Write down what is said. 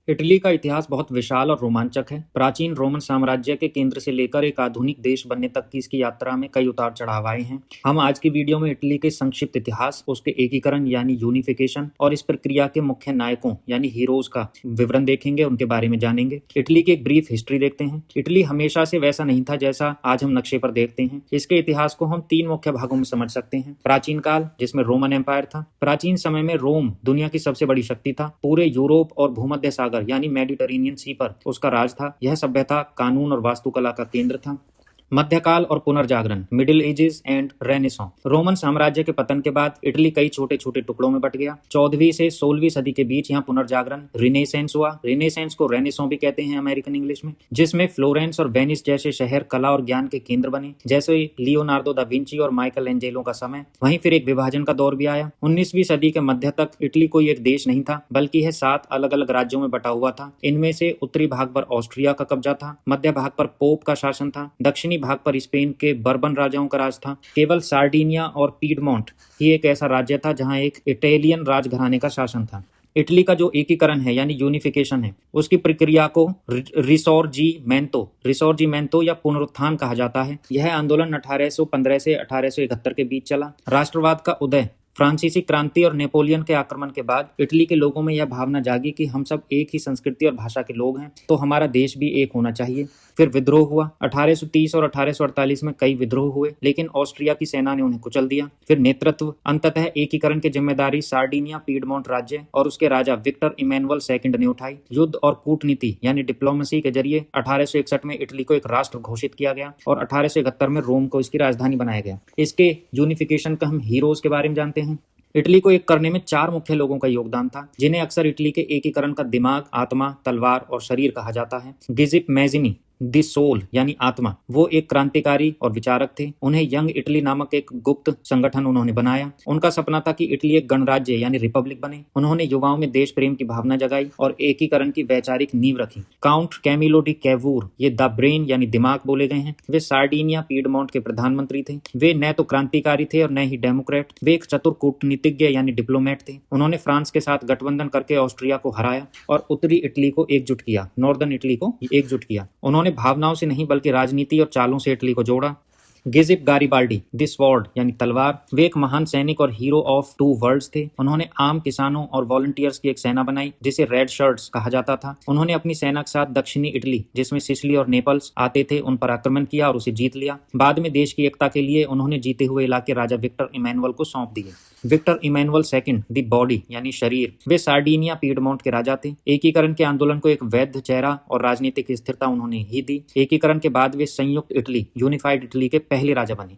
Italy का इतिहास बहुत विशाल और रोमांचक है। प्राचीन रोमन साम्राज्य के केंद्र से लेकर एक आधुनिक देश बनने तक की इसकी यात्रा में कई उतार चढ़ाव आए हैं। हम आज की वीडियो में इटली के संक्षिप्त इतिहास, उसके एकीकरण यानी यूनिफिकेशन और इस प्रक्रिया के मुख्य नायकों यानी हीरोज का विवरण देखेंगे, उनके बारे में जानेंगे। इटली की एक ब्रीफ हिस्ट्री देखते हैं। इटली हमेशा से वैसा नहीं था जैसा आज हम नक्शे पर देखते हैं। इसके इतिहास को हम तीन मुख्य भागों में समझ सकते हैं। प्राचीन काल, जिसमें रोमन एम्पायर था। प्राचीन समय में रोम दुनिया की सबसे बड़ी शक्ति था। पूरे यूरोप और भूमध्य सागर यानी मेडिटेरेनियन सी पर उसका राज था। यह सभ्यता, कानून और वास्तुकला का केंद्र था। मध्यकाल और पुनर्जागरण, middle ages and renaissance. Roman साम्राज्य के पतन के बाद इटली कई छोटे छोटे टुकड़ों में बट गया। 14वीं से 16वीं सदी के बीच यहाँ पुनर्जागरण, रिनेसेंस हुआ। रिनेसेंस को रेनेसां भी कहते हैं अमेरिकन इंग्लिश में, जिसमें फ्लोरेंस और वेनिस जैसे शहर कला और ज्ञान के केंद्र बने, जैसे लियोनार्दो दा विंची और माइकल एंजेलो का समय। वहीं फिर एक विभाजन का दौर भी आया। 19वीं सदी के मध्य तक इटली कोई एक देश नहीं था, बल्कि यह 7 अलग अलग राज्यों में बटा हुआ था। इनमें से उत्तरी भाग पर ऑस्ट्रिया का कब्जा था, मध्य भाग पर पोप का शासन था, दक्षिणी भाग पर स्पेन के बर्बन राजाओं का राज था। केवल सार्डिनिया और पीडमोंट ही एक ऐसा राज्य था जहां एक इटालियन राजघराने का शासन था। इटली का जो एकीकरण है यानी यूनिफिकेशन है, उसकी प्रक्रिया को रिसोर्जिमेंतो या पुनरुत्थान कहा जाता है। यह आंदोलन 1815 से 1871 के बीच चला। राष्ट्रवाद का उदय, फ्रांसीसी क्रांति और नेपोलियन के आक्रमण के बाद इटली के लोगों में यह भावना जागी कि हम सब एक ही संस्कृति और भाषा के लोग हैं, तो हमारा देश भी एक होना चाहिए। फिर विद्रोह हुआ। 1830 और 1848 में कई विद्रोह हुए, लेकिन ऑस्ट्रिया की सेना ने उन्हें कुचल दिया। फिर नेतृत्व, अंततः एकीकरण की जिम्मेदारी सार्डिनिया पीडमोंट राज्य और उसके राजा विक्टर इमैनुअल II ने उठाई। युद्ध और कूटनीति यानी डिप्लोमेसी के जरिए 1861 में इटली को एक राष्ट्र घोषित किया गया और 1871 में रोम को इसकी राजधानी बनाया गया। इसके यूनिफिकेशन का हम हीरोज के बारे में जानते हैं। इटली को एक करने में 4 मुख्य लोगों का योगदान था, जिन्हें अक्सर इटली के एकीकरण का दिमाग, आत्मा, तलवार और शरीर कहा जाता है। गिजिप मैजिनी, दी सोल यानी आत्मा, वो एक क्रांतिकारी और विचारक थे। उन्हें यंग इटली नामक एक गुप्त संगठन उन्होंने बनाया। उनका सपना था कि इटली एक गणराज्य यानी रिपब्लिक बने। उन्होंने युवाओं में देश प्रेम की भावना जगाई और एकीकरण की वैचारिक नींव रखी। काउंट कैमिलो डी कैवूर, ये द ब्रेन यानी दिमाग बोले गए हैं। वे सार्डिनिया पीडमोंट के प्रधानमंत्री थे। वे न तो क्रांतिकारी थे और न ही डेमोक्रेट। वे एक चतुर कूटनीतिज्ञ यानी डिप्लोमेट थे। उन्होंने फ्रांस के साथ गठबंधन करके ऑस्ट्रिया को हराया और उत्तरी इटली को एकजुट किया, नॉर्दर्न इटली को एकजुट किया। उन्होंने भावनाओं से नहीं बल्कि राजनीति और चालों से इटली को जोड़ा। गिजिप गारिबाल्डी, द स्वॉर्ड यानी तलवार, वे एक महान सैनिक और हीरो ऑफ 2 वर्ल्ड्स थे। उन्होंने आम किसानों और वॉलंटियर्स की एक सेना बनाई, जिसे रेड शर्ट्स कहा जाता था। उन्होंने अपनी सेना के साथ दक्षिणी इटली, जिसमें सिसिली और नेपल्स आते थे, उन पर आक्रमण किया और उसे जीत लिया। बाद में देश की एकता के लिए उन्होंने जीते हुए इलाके राजा विक्टर इमैनुअल को सौंप दिए। Victor Emmanuel II, the body यानी शरीर, वे सार्डिनिया पीडमोंट के राजा थे। एकीकरण के आंदोलन को एक वैध चेहरा और राजनीतिक स्थिरता उन्होंने ही दी। एकीकरण के बाद वे संयुक्त इटली, यूनिफाइड इटली के पहले राजा बने।